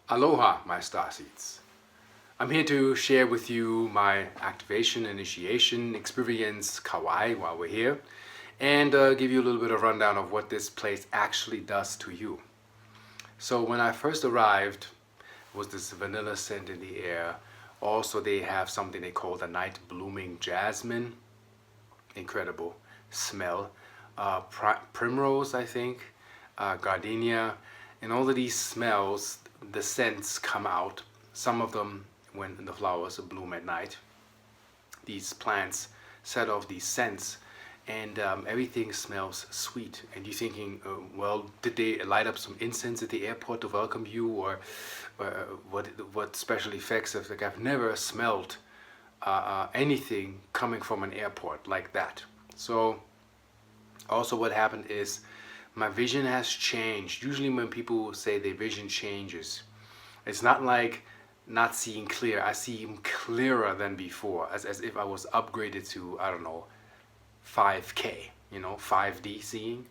Aloha, my starseeds. I'm here to share with you my activation initiation experience Kauai while we're here and give you a little bit of rundown of what this place actually does to you. So when I first arrived, was this vanilla scent in the air. Also, they have something they call the night blooming jasmine. Incredible smell. Primrose, I think, gardenia, and all of these smells, the scents come out. Some of them when the flowers bloom at night. These plants set off these scents, and everything smells sweet. And you're thinking, well, did they light up some incense at the airport to welcome you, or what special effects? Like, I've never smelled anything coming from an airport like that. So also what happened is my vision has changed. Usually when people say their vision changes, it's not like not seeing clear. I see even clearer than before, as if I was upgraded to, I don't know, 5K, 5D seeing.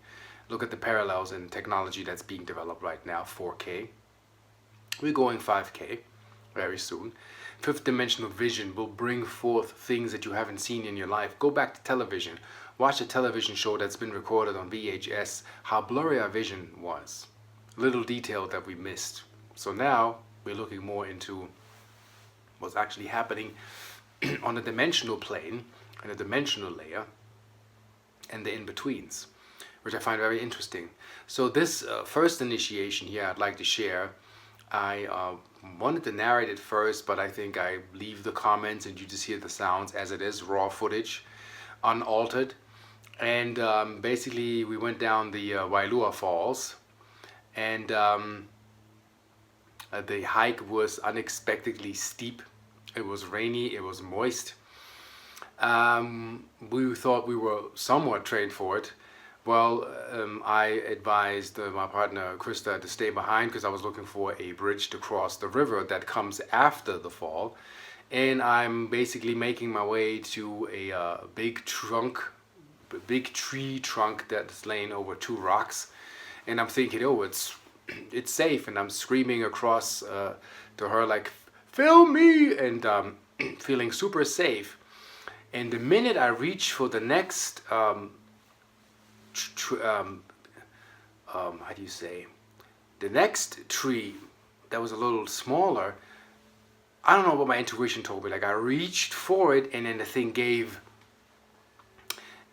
Look at the parallels in technology that's being developed right now, 4K. We're going 5K very soon. Fifth dimensional vision will bring forth things that you haven't seen in your life. Go back to television. Watch a television show that's been recorded on VHS, how blurry our vision was. Little detail that we missed. So now we're looking more into what's actually happening on a dimensional plane, and a dimensional layer, and the in-betweens, which I find very interesting. So this first initiation here I'd like to share. I wanted to narrate it first, but I think I leave the comments and you just hear the sounds as it is, raw footage, unaltered. And basically we went down the Wailua Falls, and the hike was unexpectedly steep. It was rainy, it was moist. We thought we were somewhat trained for it. Well, I advised my partner Krista to stay behind because I was looking for a bridge to cross the river that comes after the fall. And I'm basically making my way to a big tree trunk that's laying over two rocks. And I'm thinking, oh, it's safe. And I'm screaming across to her like, film me, and feeling super safe. And the minute I reach for the next how do you say, the next tree that was a little smaller, I don't know what my intuition told me. Like, I reached for it, and then the thing gave.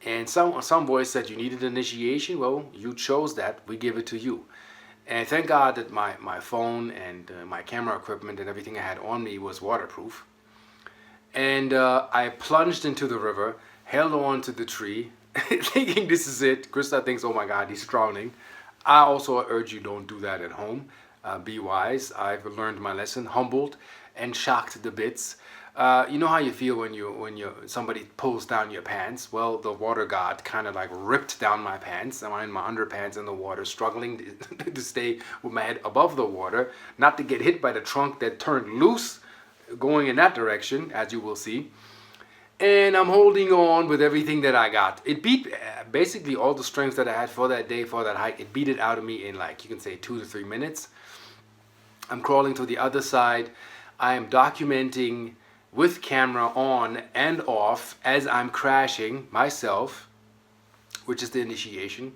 And some voice said, you needed initiation. Well, you chose that. We give it to you. And thank God that my phone and my camera equipment and everything I had on me was waterproof. And I plunged into the river, held on to the tree, thinking this is it. Krista thinks, oh my God, he's drowning. I also urge you, don't do that at home. Be wise. I've learned my lesson, humbled and shocked to bits. You know how you feel when somebody pulls down your pants? Well, the water god kind of like ripped down my pants. I'm in my underpants in the water, struggling to stay with my head above the water, not to get hit by the trunk that turned loose, going in that direction, as you will see. And I'm holding on with everything that I got. It beat basically all the strength that I had for that day, for that hike. It beat it out of me in, like, you can say 2 to 3 minutes. I'm crawling to the other side. I am documenting with camera on and off as I'm crashing myself, which is the initiation.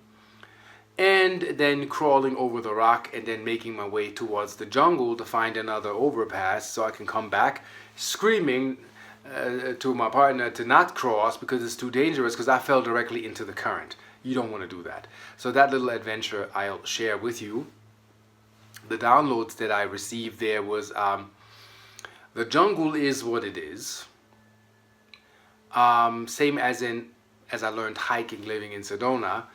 And then crawling over the rock, and then making my way towards the jungle to find another overpass so I can come back screaming to my partner to not cross because it's too dangerous, because I fell directly into the current. You don't want to do that. So that little adventure I'll share with you. The downloads that I received there was the jungle is what it is. Same as I learned hiking living in Sedona.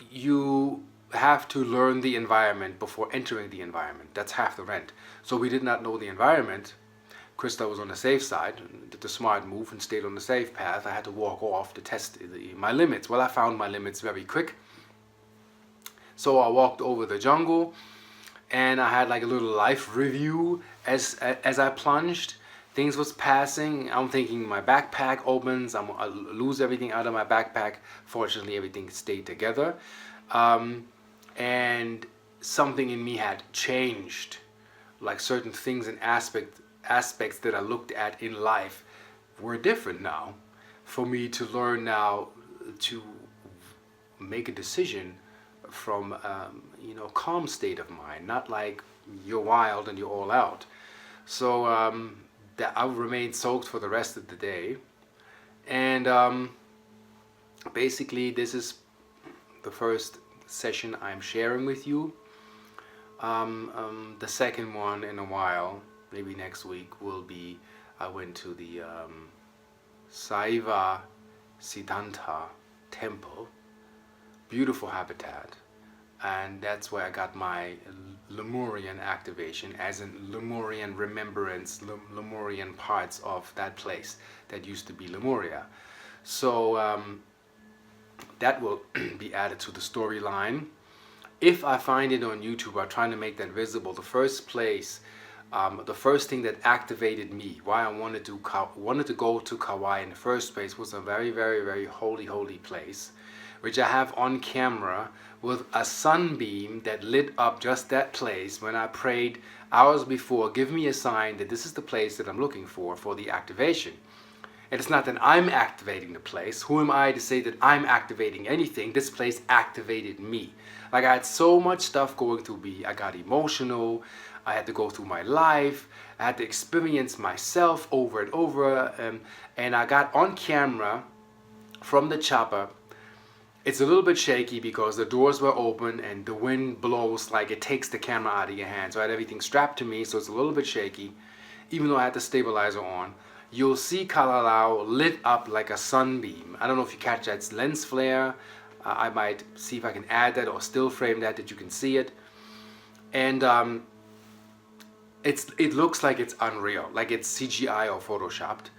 You have to learn the environment before entering the environment. That's half the rent. So we did not know the environment. Krista was on the safe side, did the smart move and stayed on the safe path. I had to walk off to test my limits. Well, I found my limits very quick. So I walked over the jungle, and I had like a little life review as I plunged. Things was passing. I'm thinking my backpack opens. I lose everything out of my backpack. Fortunately, everything stayed together. And something in me had changed. like certain things and aspects that I looked at in life were different now. For me to learn now to make a decision from calm state of mind, not like you're wild and you're all out. So that I'll remain soaked for the rest of the day, and basically this is the first session I'm sharing with you. The second one in a while, maybe next week, will be I went to the Saiva Siddhanta temple, beautiful habitat, and that's where I got my Lemurian activation, as in Lemurian remembrance, Lemurian parts of that place that used to be Lemuria. So that will be added to the storyline. If I find it on YouTube, I'm trying to make that visible. The first thing that activated me, why I wanted to go to Kauai in the first place, was a very, very, very holy place, which I have on camera with a sunbeam that lit up just that place when I prayed hours before. Give me a sign that this is the place that I'm looking for the activation. And it's not that I'm activating the place. Who am I to say that I'm activating anything? This place activated me. Like, I had so much stuff going through me. I got emotional. I had to go through my life. I had to experience myself over and over. And I got on camera from the chopper. It's a little bit shaky because the doors were open and the wind blows like it takes the camera out of your hand. So I had everything strapped to me, so it's a little bit shaky, even though I had the stabilizer on. You'll see Kalalau lit up like a sunbeam. I don't know if you catch that. It's lens flare. I might see if I can add that or still frame that you can see it. And it looks like it's unreal, like it's CGI or photoshopped.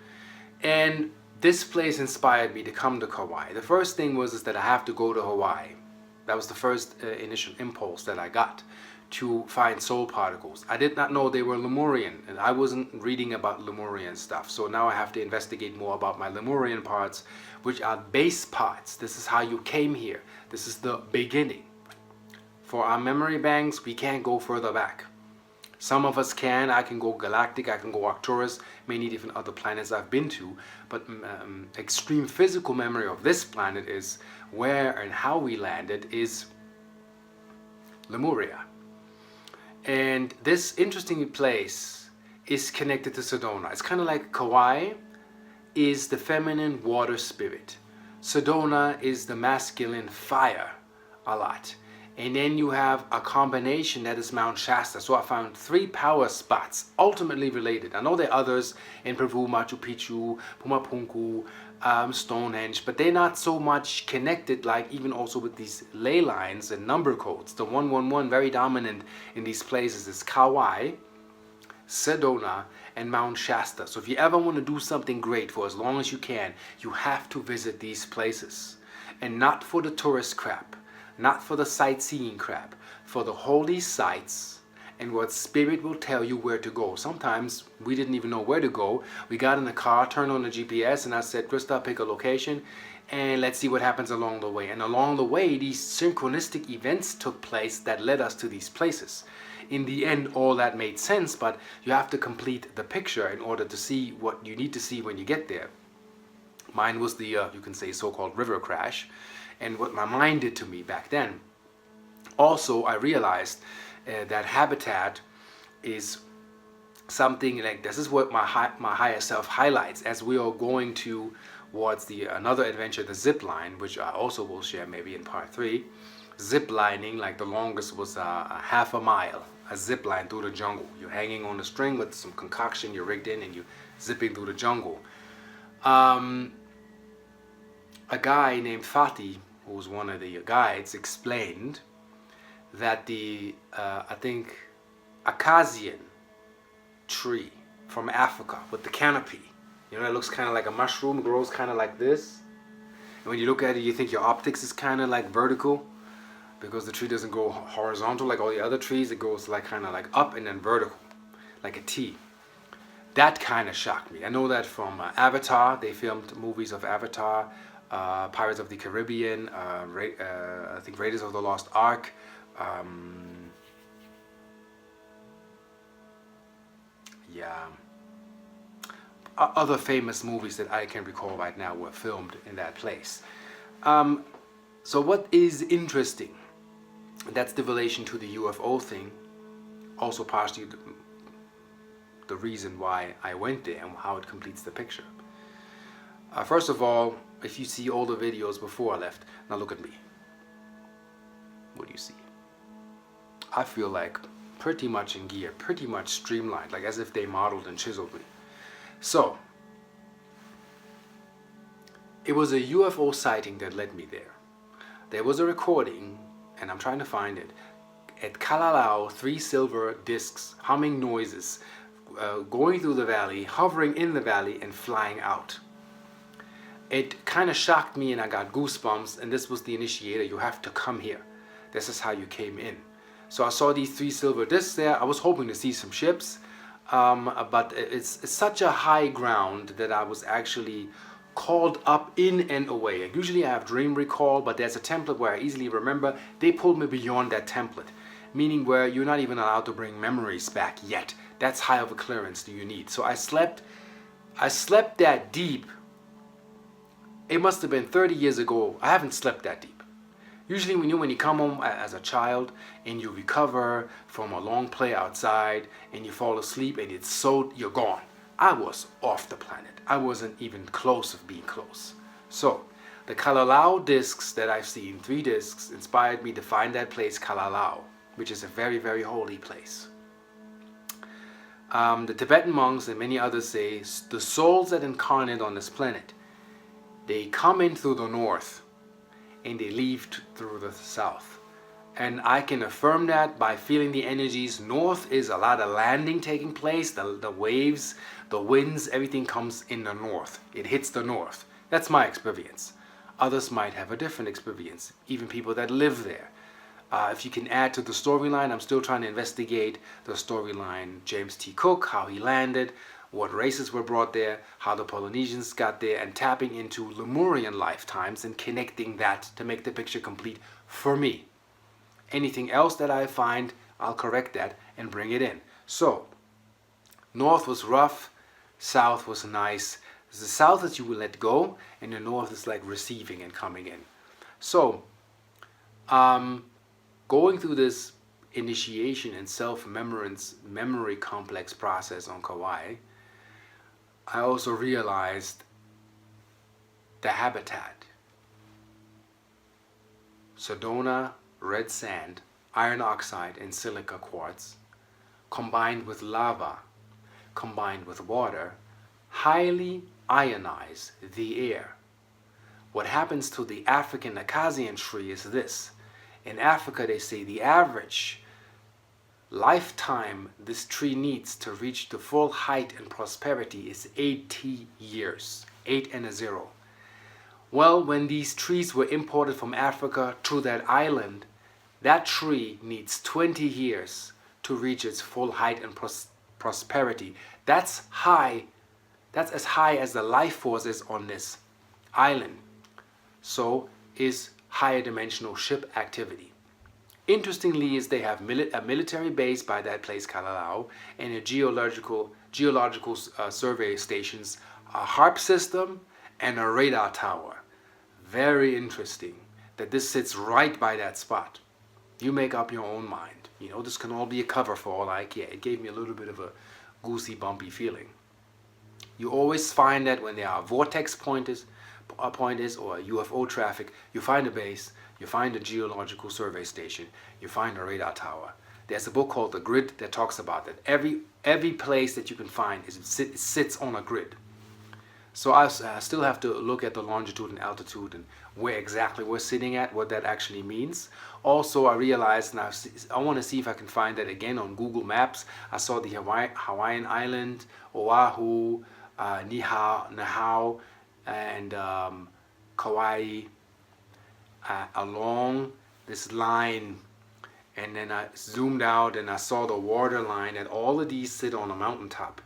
And this place inspired me to come to Kauai. The first thing was that I have to go to Hawaii. That was the first initial impulse that I got, to find soul particles. I did not know they were Lemurian, and I wasn't reading about Lemurian stuff. So now I have to investigate more about my Lemurian parts, which are base parts. This is how you came here. This is the beginning. For our memory banks, we can't go further back. Some of us can. I can go galactic, I can go Arcturus, many different other planets I've been to. But extreme physical memory of this planet is where and how we landed is Lemuria. And this interesting place is connected to Sedona. It's kind of like Kauai is the feminine water spirit. Sedona is the masculine fire a lot. And then you have a combination that is Mount Shasta. So I found 3 power spots ultimately related. I know there are others in Peru, Machu Picchu, Pumapunku, Stonehenge, but they're not so much connected, like even also with these ley lines and number codes. The 111, very dominant in these places, is Kauai, Sedona, and Mount Shasta. So if you ever want to do something great for as long as you can, you have to visit these places. And not for the tourist crap, not for the sightseeing crap, for the holy sites and what spirit will tell you where to go. Sometimes we didn't even know where to go. We got in the car, turned on the GPS, and I said, Krista, pick a location and let's see what happens along the way. And along the way, these synchronistic events took place that led us to these places. In the end, all that made sense, but you have to complete the picture in order to see what you need to see when you get there. Mine was the, you can say, so-called river crash, and what my mind did to me back then. Also, I realized that habitat is something like, this is what my higher self highlights as we are going towards another adventure, the zip line, which I also will share maybe in part 3. Zip lining, like the longest was a half a mile, a zip line through the jungle. You're hanging on a string with some concoction you're rigged in, and you're zipping through the jungle. A guy named Fatih, who was one of the guides, explained that the I think Acacian tree from Africa with the canopy, you know, it looks kind of like a mushroom, grows kind of like this, and when you look at it, you think your optics is kind of like vertical, because the tree doesn't go horizontal like all the other trees. It goes like kind of like up and then vertical, like a T. That kind of shocked me. I know that from Avatar. They filmed movies of Avatar, Pirates of the Caribbean, I think Raiders of the Lost Ark, the other famous movies that I can recall right now were filmed in that place. So what is interesting, that's the relation to the UFO thing, also partially the reason why I went there and how it completes the picture. First of all, if you see all the videos before I left, now look at me. What do you see? I feel like pretty much in gear, pretty much streamlined, like as if they modeled and chiseled me. So, it was a UFO sighting that led me there. There was a recording, and I'm trying to find it, at Kalalau, 3 silver discs, humming noises, going through the valley, hovering in the valley, and flying out. It kind of shocked me and I got goosebumps, and this was the initiator. You have to come here. This is how you came in. So I saw these 3 silver discs there. I was hoping to see some ships, but it's such a high ground that I was actually called up in and away. Usually I have dream recall, but there's a template where I easily remember. They pulled me beyond that template, meaning where you're not even allowed to bring memories back yet. That's high of a clearance that you need. So I slept that deep. It must have been 30 years ago. I haven't slept that deep. Usually when you come home as a child and you recover from a long play outside and you fall asleep and you're gone. I was off the planet. I wasn't even close of being close. So the Kalalau discs that I've seen, 3 discs, inspired me to find that place Kalalau, which is a very, very holy place. The Tibetan monks and many others say the souls that incarnate on this planet, they come in through the north and they leave through the south. And I can affirm that by feeling the energies. North is a lot of landing taking place. The waves, the winds, everything comes in the north. It hits the north. That's my experience. Others might have a different experience, even people that live there. If you can add to the storyline, I'm still trying to investigate the storyline James T. Cook, how he landed, what races were brought there, how the Polynesians got there, and tapping into Lemurian lifetimes and connecting that to make the picture complete for me. Anything else that I find, I'll correct that and bring it in. So, north was rough, south was nice. The south is you will let go, and the north is like receiving and coming in. So, going through this initiation and self-remembrance memory complex process on Kauai, I also realized the habitat. Sedona, red sand, iron oxide, and silica quartz, combined with lava, combined with water, highly ionize the air. What happens to the African acacian tree is this. In Africa, they say the average lifetime this tree needs to reach the full height and prosperity is 80 years, 8 and a 0. Well, when these trees were imported from Africa to that island, that tree needs 20 years to reach its full height and prosperity. That's high. That's as high as the life force is on this island. So is higher dimensional ship activity. Interestingly, is they have a military base by that place, Kalalau, and a geological survey stations, a HARP system, and a radar tower. Very interesting that this sits right by that spot. You make up your own mind. You know, this can all be a cover for all I care. It gave me a little bit of a goosey bumpy feeling. You always find that when there are vortex pointers or UFO traffic, you find a base, you find a geological survey station, you find a radar tower. There's a book called The Grid that talks about that. Every place that you can find sits on a grid. So I still have to look at the longitude and altitude and where exactly we're sitting at, what that actually means. Also, I realized now I want to see if I can find that again on Google Maps. I saw the Hawaiian island, Oahu, Nihau, and Kauai along this line, and then I zoomed out and I saw the water line, and all of these sit on a mountaintop.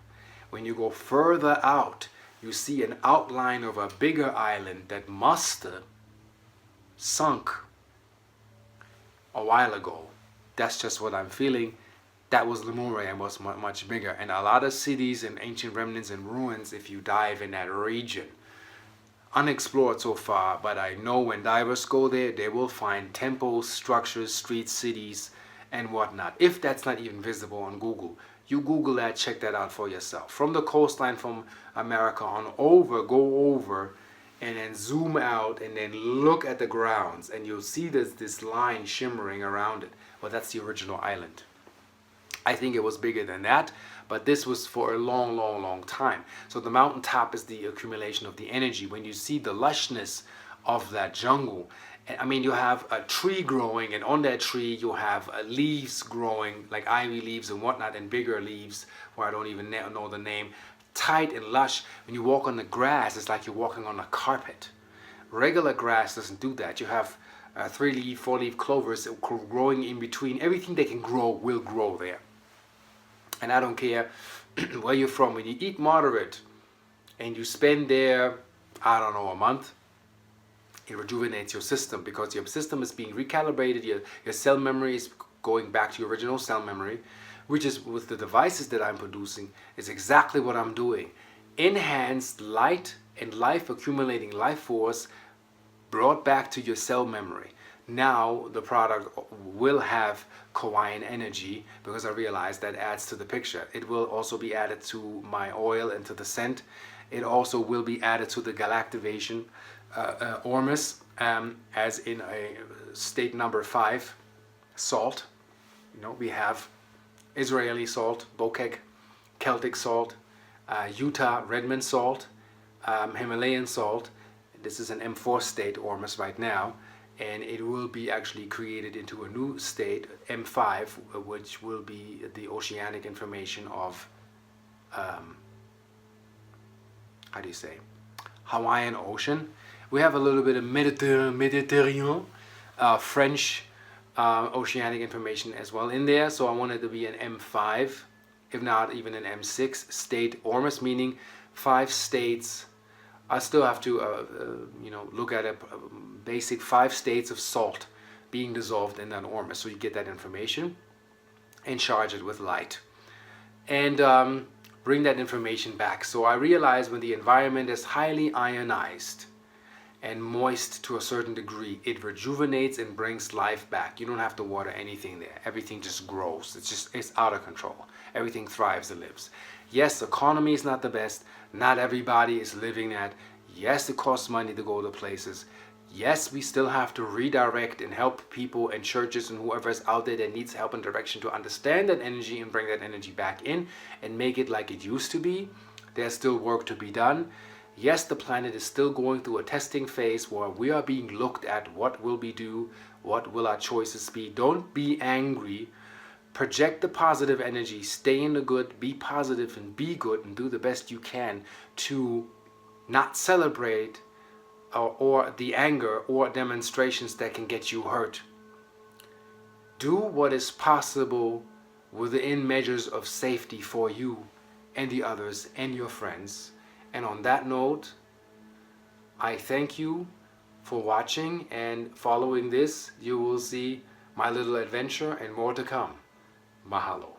When you go further out, you see an outline of a bigger island that must have sunk a while ago. That's just what I'm feeling. that was Lemuria and was much bigger. And a lot of cities and ancient remnants and ruins, if you dive in that region, unexplored so far, but I know when divers go there, they will find temples, structures, streets, cities, and whatnot. If that's not even visible on Google, you Google that, check that out for yourself. From the coastline from America on over, go over, and then zoom out and then look at the grounds, and you'll see this line shimmering around it. Well, that's the original island. I think it was bigger than that, but this was for a long time. So the mountaintop is the accumulation of the energy. When you see the lushness of that jungle, I mean, you have a tree growing, and on that tree you have leaves growing, like ivy leaves and whatnot, and bigger leaves, where I don't even know the name, tight and lush. When you walk on the grass, it's like you're walking on a carpet. Regular grass doesn't do that. You have 3-leaf, 4-leaf clovers growing in between. Everything they can grow will grow there. And I don't care where you're from. When you eat moderate and you spend there, I don't know, a month, it rejuvenates your system, because your system is being recalibrated. Your cell memory is going back to your original cell memory, which is with the devices that I'm producing, is exactly what I'm doing. Enhanced light and life accumulating life force brought back to your cell memory. Now the product will have Hawaiian energy, because I realized that adds to the picture. It will also be added to my oil and to the scent. It also will be added to the galactivation ormus, as in a state number 5, salt. You know, we have Israeli salt, Bokek, Celtic salt, Utah Redmond salt, Himalayan salt. This is an M4 state ormus right now, and it will be actually created into a new state, M5, which will be the oceanic information of, how do you say, Hawaiian Ocean. We have a little bit of Mediterranean, French oceanic information as well in there. So I want it to be an M5, if not even an M6 state ormus, meaning 5 states. I still have to, look at a basic 5 states of salt being dissolved in that ormus. So you get that information and charge it with light, and bring that information back. So I realize when the environment is highly ionized and moist to a certain degree, it rejuvenates and brings life back. You don't have to water anything there. Everything just grows. It's out of control. Everything thrives and lives. Yes, the economy is not the best. Not everybody is living that. Yes, it costs money to go to places. Yes, we still have to redirect and help people and churches and whoever is out there that needs help and direction to understand that energy and bring that energy back in and make it like it used to be. There's still work to be done. Yes, the planet is still going through a testing phase where we are being looked at. What will we do? What will our choices be? Don't be angry. Project the positive energy. Stay in the good. Be positive and be good, and do the best you can to not celebrate or the anger or demonstrations that can get you hurt. Do what is possible within measures of safety for you and the others and your friends. And on that note, I thank you for watching, and following this, you will see my little adventure and more to come. Mahalo.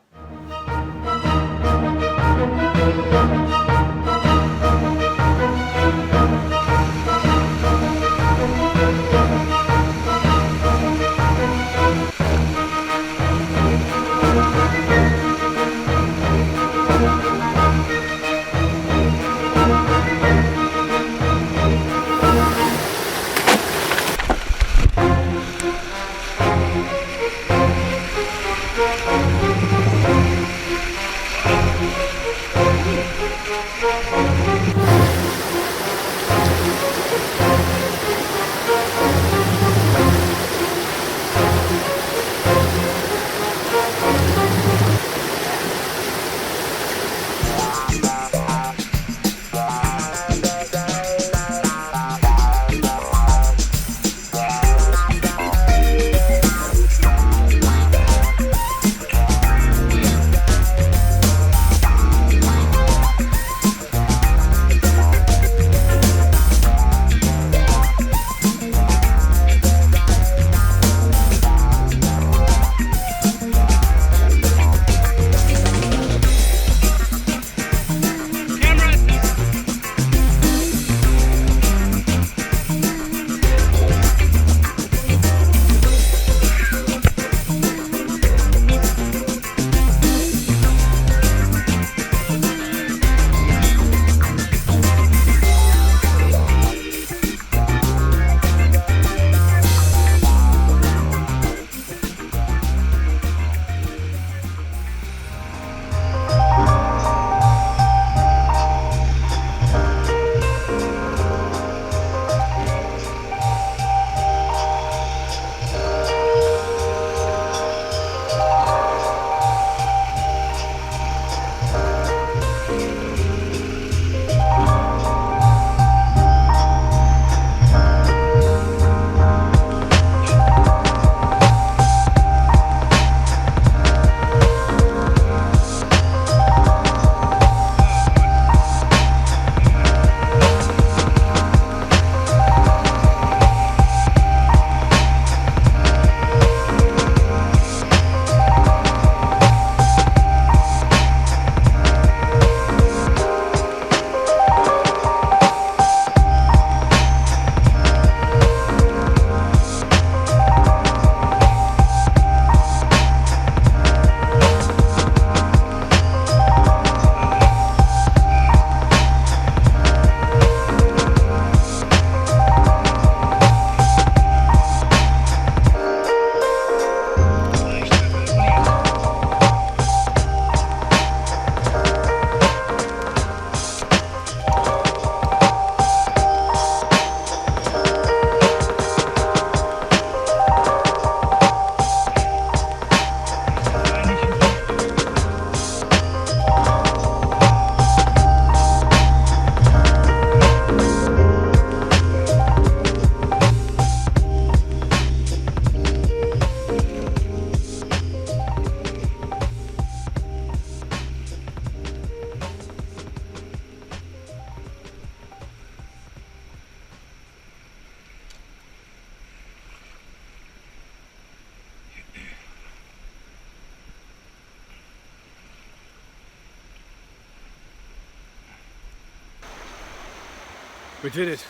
We did it.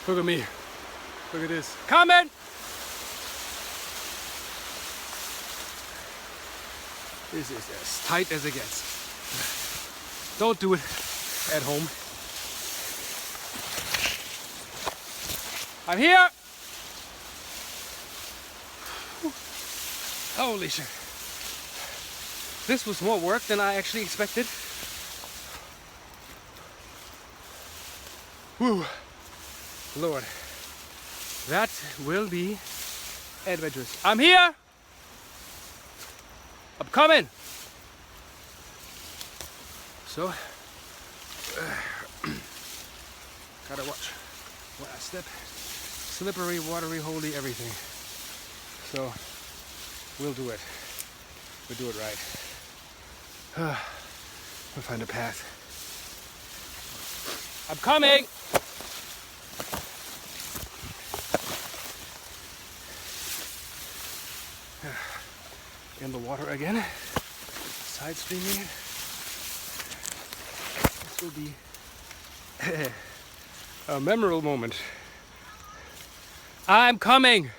Look at me. Look at this. Coming! This is as tight as it gets. Don't do it at home. I'm here! Holy shit. This was more work than I actually expected. Whew. Lord. That will be adventurous. I'm here! I'm coming! So, gotta watch where I step. Slippery, watery, holy, everything. So, we'll do it. We'll do it right. We'll find a path. I'm coming! In the water again. Side streaming it. This will be a memorable moment. I'm coming!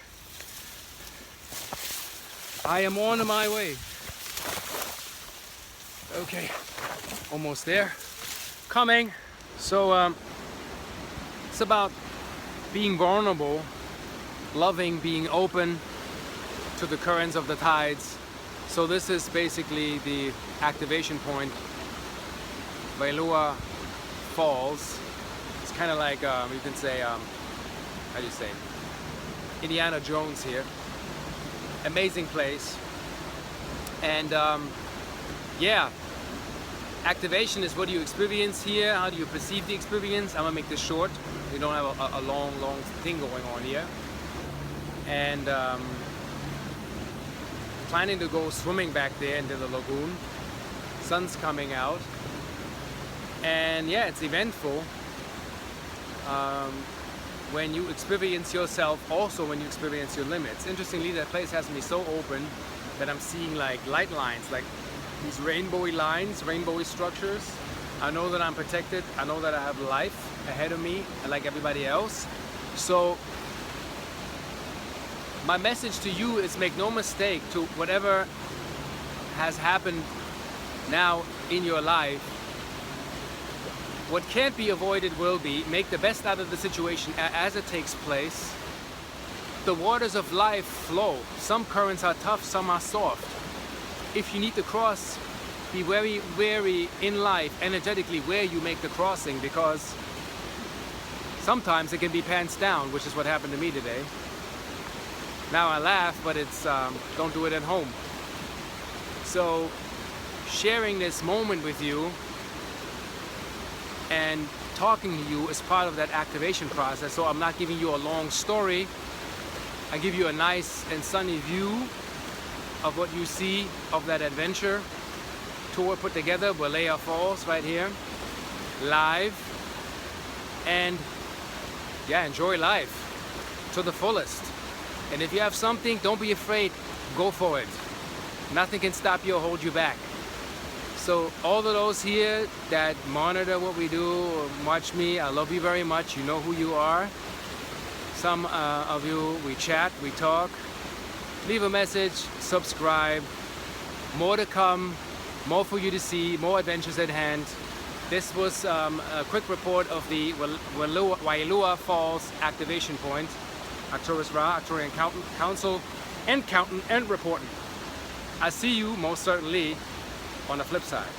I am on my way. Okay, almost there. Coming. So it's about being vulnerable, loving, being open to the currents of the tides. So this is basically the activation point, Wailua Falls. It's kind of like, you can say, how do you say, Indiana Jones here. Amazing place. And yeah, activation is what you experience here. How do you perceive the experience? I'm gonna make this short. We don't have a long thing going on here. And planning to go swimming back there into the lagoon. Sun's coming out. And yeah, it's eventful. When you experience yourself, also when you experience your limits. Interestingly, that place has me so open that I'm seeing like light lines, like these rainbowy lines, rainbowy structures. I know that I'm protected. I know that I have life ahead of me, like everybody else. So my message to you is, make no mistake, to whatever has happened now in your life, what can't be avoided will be. Make the best out of the situation as it takes place. The waters of life flow. Some currents are tough, some are soft. If you need to cross, be very wary in life, energetically, where you make the crossing, because sometimes it can be pants down, which is what happened to me today. Now I laugh, but it's don't do it at home. So sharing this moment with you and talking to you is part of that activation process. So I'm not giving you a long story. I give you a nice and sunny view of what you see of that adventure tour put together, Wailua Falls right here, live. And yeah, enjoy life to the fullest. And if you have something, don't be afraid, go for it. Nothing can stop you or hold you back. So all of those here that monitor what we do or watch me, I love you very much. You know who you are. Some of you, we chat, we talk. Leave a message, subscribe. More to come, more for you to see, more adventures at hand. This was a quick report of the Wailua Falls activation point. Arcturus Ra, Arcturian Council, and counting and reporting. I see you most certainly on the flip side.